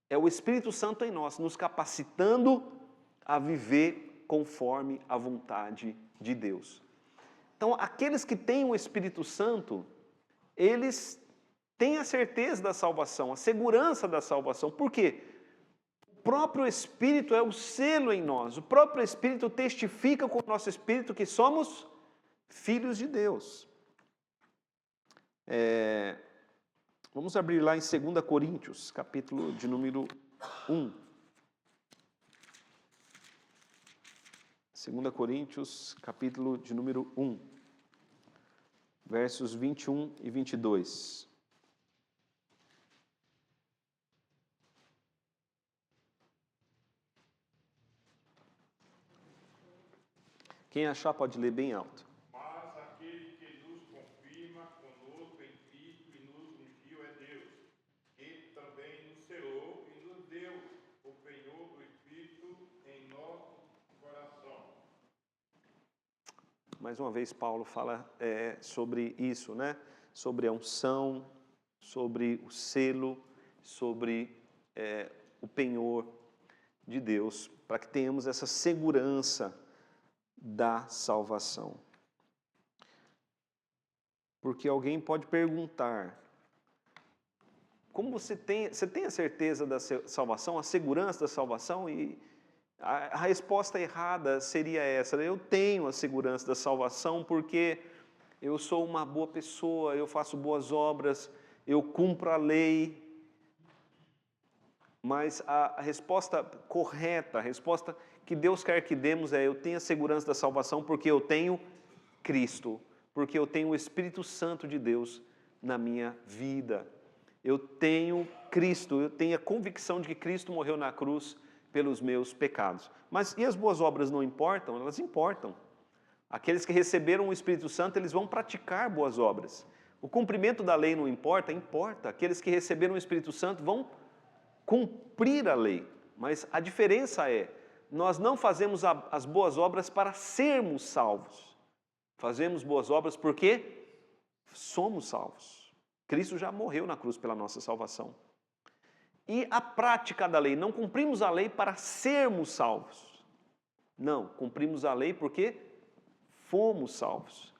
É o Espírito Santo em nós, nos capacitando a viver conforme a vontade de Deus. Então, aqueles que têm o Espírito Santo, eles têm a certeza da salvação, a segurança da salvação. Por quê? O próprio Espírito é o selo em nós. O próprio Espírito testifica com o nosso Espírito que somos filhos de Deus. Vamos abrir lá em 2 Coríntios, capítulo de número 1. 2 Coríntios, capítulo de número 1, versos 21 e 22. Quem achar pode ler bem alto. Mas aquele que nos confirma conosco em Cristo e nos ungiu é Deus, que também nos selou e nos deu o penhor do Espírito em nosso coração. Mais uma vez Paulo fala sobre isso, né? Sobre a unção, sobre o selo, sobre o penhor de Deus, para que tenhamos essa segurança da salvação. Porque alguém pode perguntar, como você tem a certeza da salvação, a segurança da salvação? E a resposta errada seria essa: eu tenho a segurança da salvação porque eu sou uma boa pessoa, eu faço boas obras, eu cumpro a lei. Mas a resposta correta, a resposta que Deus quer que demos é: eu tenho a segurança da salvação porque eu tenho Cristo, porque eu tenho o Espírito Santo de Deus na minha vida. Eu tenho Cristo, eu tenho a convicção de que Cristo morreu na cruz pelos meus pecados. Mas e as boas obras não importam? Elas importam. Aqueles que receberam o Espírito Santo, eles vão praticar boas obras. O cumprimento da lei não importa? Importa. Aqueles que receberam o Espírito Santo vão cumprir a lei. Mas a diferença é, nós não fazemos as boas obras para sermos salvos. Fazemos boas obras porque somos salvos. Cristo já morreu na cruz pela nossa salvação. E a prática da lei, não cumprimos a lei para sermos salvos. Não, cumprimos a lei porque fomos salvos.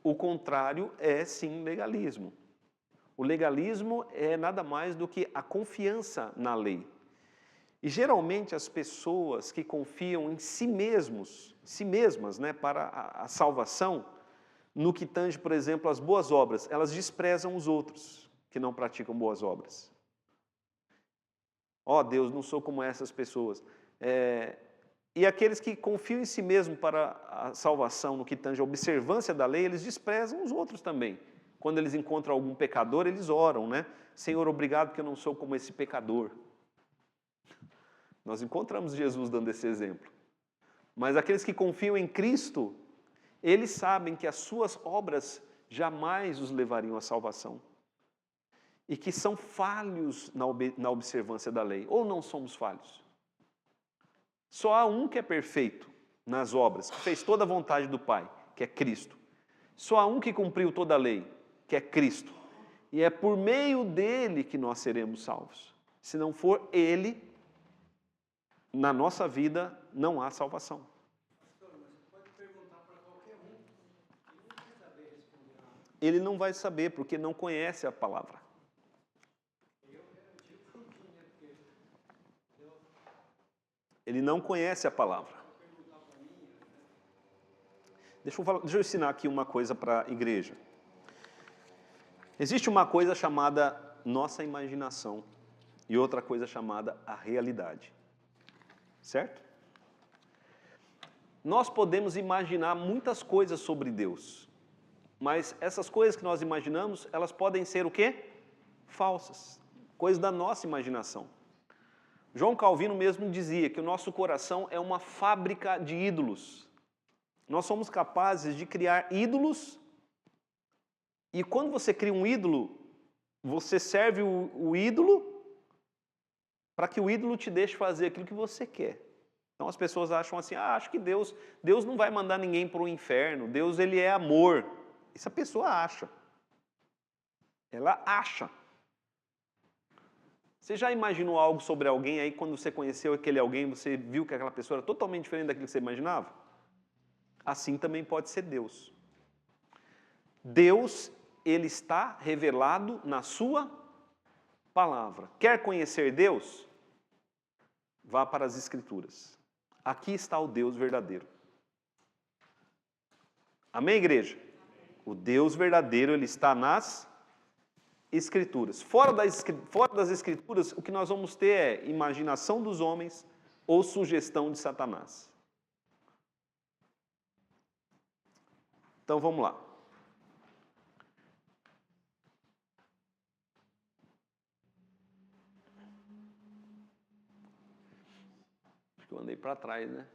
O contrário é sim legalismo. O legalismo é nada mais do que a confiança na lei. E geralmente as pessoas que confiam em si mesmas, né, para a salvação, no que tange, por exemplo, as boas obras, elas desprezam os outros que não praticam boas obras. Ó, Deus, não sou como essas pessoas. E aqueles que confiam em si mesmo para a salvação, no que tange a observância da lei, eles desprezam os outros também. Quando eles encontram algum pecador, eles oram, né? Senhor, obrigado que eu não sou como esse pecador. Nós encontramos Jesus dando esse exemplo. Mas aqueles que confiam em Cristo, eles sabem que as suas obras jamais os levariam à salvação. E que são falhos na observância da lei. Ou não somos falhos? Só há um que é perfeito nas obras, que fez toda a vontade do Pai, que é Cristo. Só há um que cumpriu toda a lei, que é Cristo. E é por meio dele que nós seremos salvos. Se não for ele, na nossa vida não há salvação. Pastor, mas você pode perguntar para qualquer um, ele não vai saber responder nada. Ele não vai saber, porque não conhece a palavra. Eu digo por mim, né? Porque Ele não conhece a palavra. Deixa eu ensinar aqui uma coisa para a igreja. Existe uma coisa chamada nossa imaginação e outra coisa chamada a realidade. Certo? Nós podemos imaginar muitas coisas sobre Deus, mas essas coisas que nós imaginamos, elas podem ser o quê? Falsas. Coisas da nossa imaginação. João Calvino mesmo dizia que o nosso coração é uma fábrica de ídolos. Nós somos capazes de criar ídolos, e quando você cria um ídolo, você serve o ídolo para que o ídolo te deixe fazer aquilo que você quer. Então as pessoas acham assim, acho que Deus não vai mandar ninguém para o inferno, Deus ele é amor. Isso a pessoa acha. Ela acha. Você já imaginou algo sobre alguém, aí quando você conheceu aquele alguém, você viu que aquela pessoa era totalmente diferente daquilo que você imaginava? Assim também pode ser Deus. Deus, ele está revelado na sua palavra. Quer conhecer Deus? Vá para as Escrituras. Aqui está o Deus verdadeiro. Amém, igreja? O Deus verdadeiro, ele está nas Escrituras. Fora das Escrituras, o que nós vamos ter é imaginação dos homens ou sugestão de Satanás. Então vamos lá. Acho que eu andei para trás, né?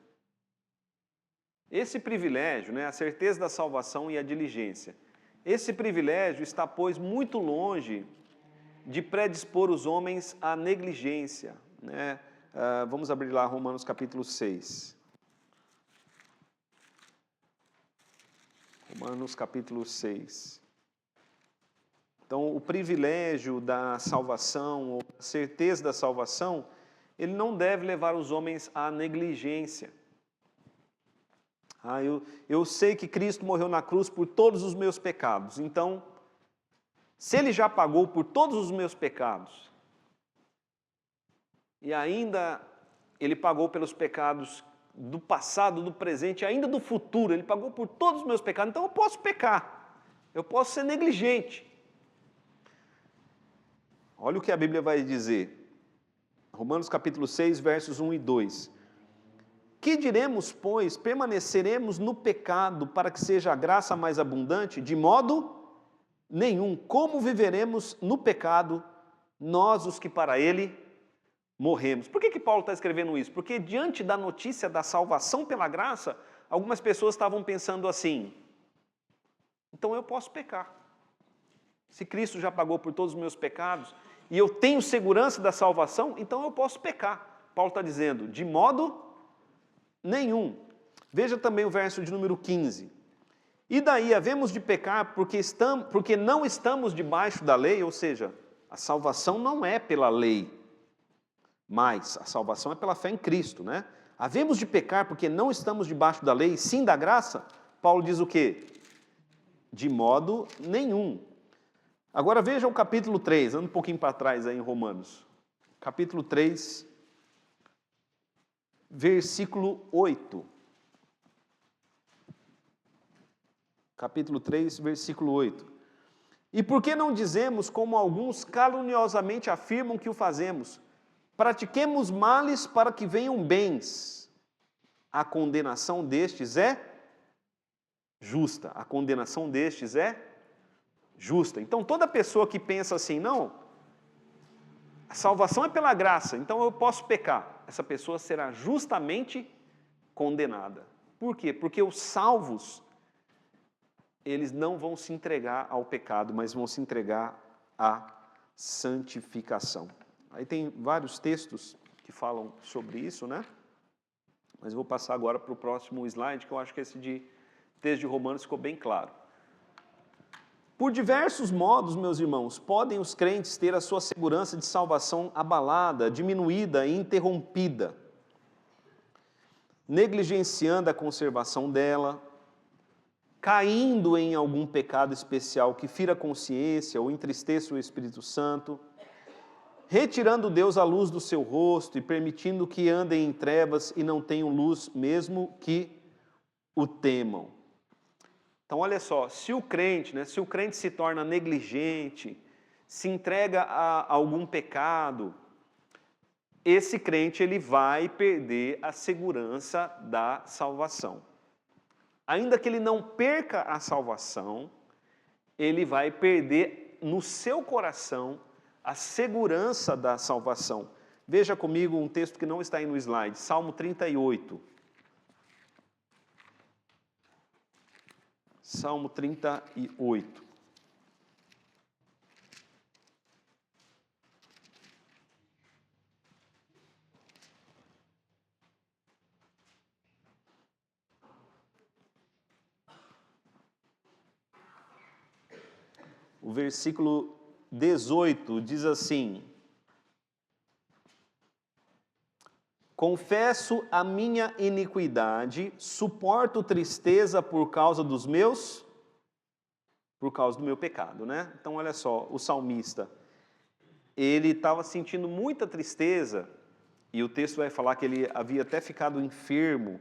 Esse privilégio, né, a certeza da salvação e a diligência. Esse privilégio está, pois, muito longe de predispor os homens à negligência, né? Vamos abrir lá Romanos capítulo 6. Romanos capítulo 6. Então, o privilégio da salvação, ou a certeza da salvação, ele não deve levar os homens à negligência. Eu sei que Cristo morreu na cruz por todos os meus pecados, então, se Ele já pagou por todos os meus pecados, e ainda Ele pagou pelos pecados do passado, do presente, e ainda do futuro, Ele pagou por todos os meus pecados, então eu posso pecar, eu posso ser negligente. Olha o que a Bíblia vai dizer, Romanos capítulo 6, versos 1 e 2. Que diremos, pois, permaneceremos no pecado para que seja a graça mais abundante? De modo nenhum. Como viveremos no pecado, nós os que para ele morremos? Por que Paulo está escrevendo isso? Porque diante da notícia da salvação pela graça, algumas pessoas estavam pensando assim, então eu posso pecar. Se Cristo já pagou por todos os meus pecados, e eu tenho segurança da salvação, então eu posso pecar. Paulo está dizendo, de modo nenhum. Veja também o verso de número 15. E daí havemos de pecar porque não estamos debaixo da lei, ou seja, a salvação não é pela lei, mas a salvação é pela fé em Cristo, né? Havemos de pecar porque não estamos debaixo da lei, sim da graça? Paulo diz o quê? De modo nenhum. Agora veja o capítulo 3, anda um pouquinho para trás aí em Romanos. Capítulo 3, versículo 8. Capítulo 3, versículo 8. E por que não dizemos, como alguns caluniosamente afirmam que o fazemos? Pratiquemos males para que venham bens. A condenação destes é justa. A condenação destes é justa. Então, toda pessoa que pensa assim, não, a salvação é pela graça, então eu posso pecar. Essa pessoa será justamente condenada. Por quê? Porque os salvos, eles não vão se entregar ao pecado, mas vão se entregar à santificação. Aí tem vários textos que falam sobre isso, né? Mas eu vou passar agora para o próximo slide, que eu acho que esse texto de Romanos ficou bem claro. Por diversos modos, meus irmãos, podem os crentes ter a sua segurança de salvação abalada, diminuída e interrompida, negligenciando a conservação dela, caindo em algum pecado especial que fira a consciência ou entristeça o Espírito Santo, retirando Deus a luz do seu rosto e permitindo que andem em trevas e não tenham luz, mesmo que o temam. Então, olha só, se o crente se torna negligente, se entrega a algum pecado, esse crente ele vai perder a segurança da salvação. Ainda que ele não perca a salvação, ele vai perder no seu coração a segurança da salvação. Veja comigo um texto que não está aí no slide, Salmo 38. Salmo 38. O versículo 18 diz assim: confesso a minha iniquidade, suporto tristeza por causa do meu pecado, né? Então olha só, o salmista, ele estava sentindo muita tristeza, e o texto vai falar que ele havia até ficado enfermo.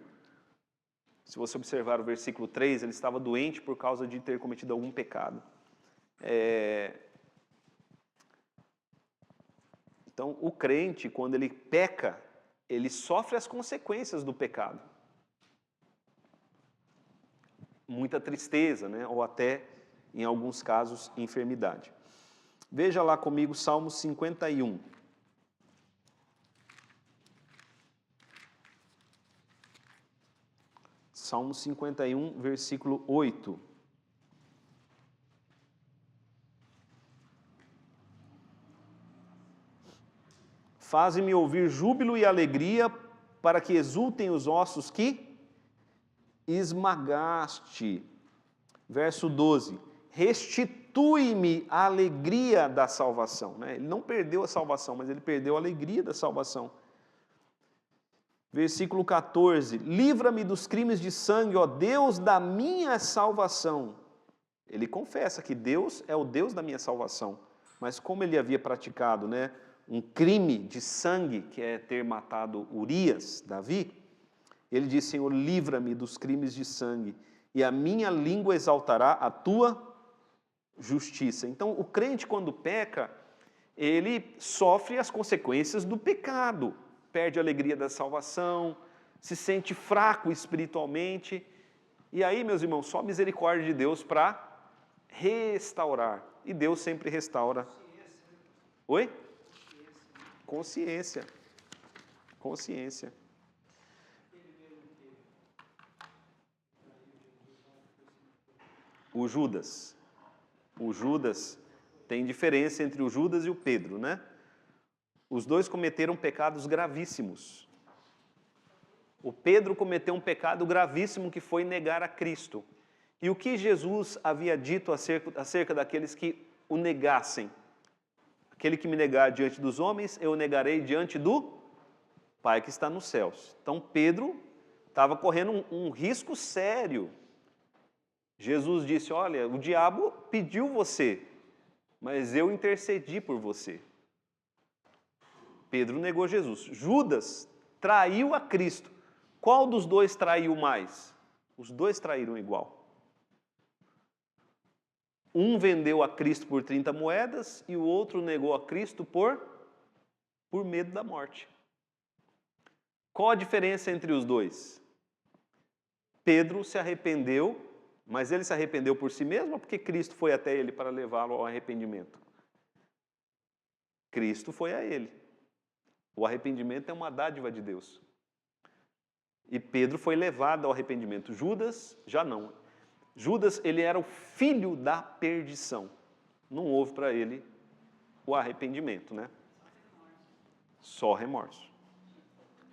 Se você observar o versículo 3, ele estava doente por causa de ter cometido algum pecado. Então, o crente, quando ele peca, ele sofre as consequências do pecado. Muita tristeza, né? Ou até, em alguns casos, enfermidade. Veja lá comigo Salmo 51. Salmo 51, versículo 8. Faze-me ouvir júbilo e alegria, para que exultem os ossos que esmagaste. Verso 12. Restitui-me a alegria da salvação. Né? Ele não perdeu a salvação, mas ele perdeu a alegria da salvação. Versículo 14. Livra-me dos crimes de sangue, ó Deus da minha salvação. Ele confessa que Deus é o Deus da minha salvação. Mas como ele havia praticado, né, um crime de sangue, que é ter matado Urias, Davi, ele diz: Senhor, livra-me dos crimes de sangue, e a minha língua exaltará a tua justiça. Então, o crente, quando peca, ele sofre as consequências do pecado, perde a alegria da salvação, se sente fraco espiritualmente, e aí, meus irmãos, só a misericórdia de Deus para restaurar, e Deus sempre restaura. Oi? Consciência. Consciência. O Judas. O Judas, tem diferença entre o Judas e o Pedro, né? Os dois cometeram pecados gravíssimos. O Pedro cometeu um pecado gravíssimo que foi negar a Cristo. E o que Jesus havia dito acerca daqueles que o negassem? Aquele que me negar diante dos homens, eu o negarei diante do Pai que está nos céus. Então Pedro estava correndo um risco sério. Jesus disse: olha, o diabo pediu você, mas eu intercedi por você. Pedro negou Jesus. Judas traiu a Cristo. Qual dos dois traiu mais? Os dois traíram igual. Um vendeu a Cristo por 30 moedas e o outro negou a Cristo por medo da morte. Qual a diferença entre os dois? Pedro se arrependeu, mas ele se arrependeu por si mesmo ou porque Cristo foi até ele para levá-lo ao arrependimento? Cristo foi a ele. O arrependimento é uma dádiva de Deus. E Pedro foi levado ao arrependimento. Judas já não. Judas, ele era o filho da perdição. Não houve para ele o arrependimento, né? Só remorso.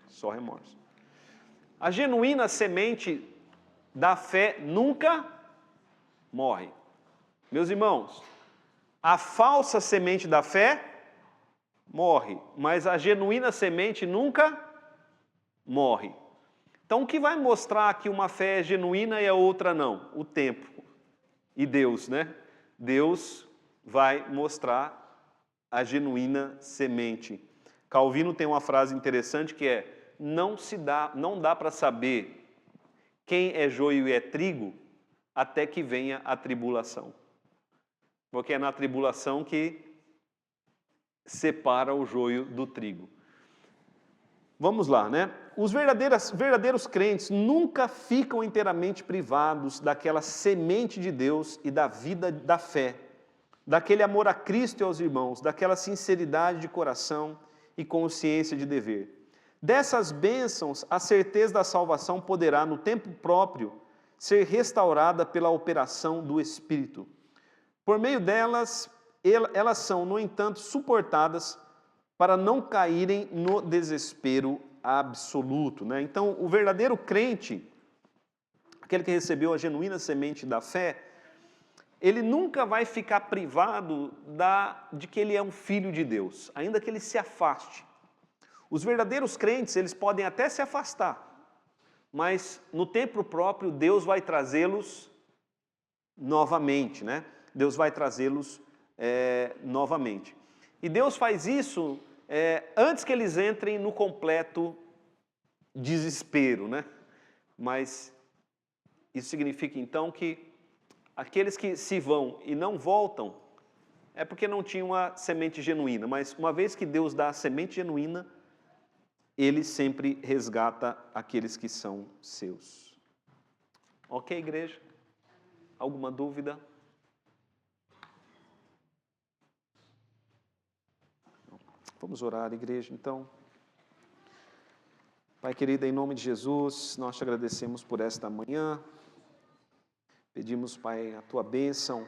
Só remorso. A genuína semente da fé nunca morre. Meus irmãos, a falsa semente da fé morre, mas a genuína semente nunca morre. Então, o que vai mostrar que uma fé é genuína e a outra não? O tempo. E Deus, né? Deus vai mostrar a genuína semente. Calvino tem uma frase interessante que é: não dá para saber quem é joio e é trigo até que venha a tribulação. Porque é na tribulação que separa o joio do trigo. Vamos lá, né? Os verdadeiros crentes nunca ficam inteiramente privados daquela semente de Deus e da vida da fé, daquele amor a Cristo e aos irmãos, daquela sinceridade de coração e consciência de dever. Dessas bênçãos, a certeza da salvação poderá, no tempo próprio, ser restaurada pela operação do Espírito. Por meio delas, elas são, no entanto, suportadas para não caírem no desespero absoluto, né? Então, o verdadeiro crente, aquele que recebeu a genuína semente da fé, ele nunca vai ficar privado de que ele é um filho de Deus, ainda que ele se afaste. Os verdadeiros crentes, eles podem até se afastar, mas no tempo próprio Deus vai trazê-los novamente, né? Deus vai trazê-los novamente. E Deus faz isso antes que eles entrem no completo desespero, né? Mas isso significa então que aqueles que se vão e não voltam é porque não tinham a semente genuína, mas uma vez que Deus dá a semente genuína, Ele sempre resgata aqueles que são seus. Ok, igreja? Alguma dúvida? Vamos orar, igreja, então. Pai querido, em nome de Jesus, nós te agradecemos por esta manhã. Pedimos, Pai, a tua bênção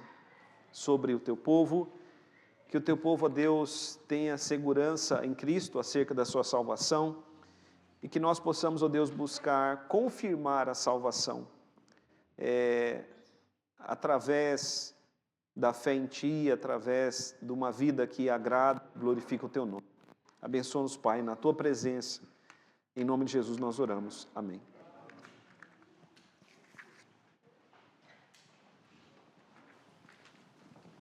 sobre o teu povo, que o teu povo, ó Deus, tenha segurança em Cristo acerca da sua salvação e que nós possamos, ó Deus, buscar confirmar a salvação através da fé em Ti, através de uma vida que agrada e glorifica o Teu nome. Abençoa-nos, Pai, na Tua presença. Em nome de Jesus nós oramos. Amém.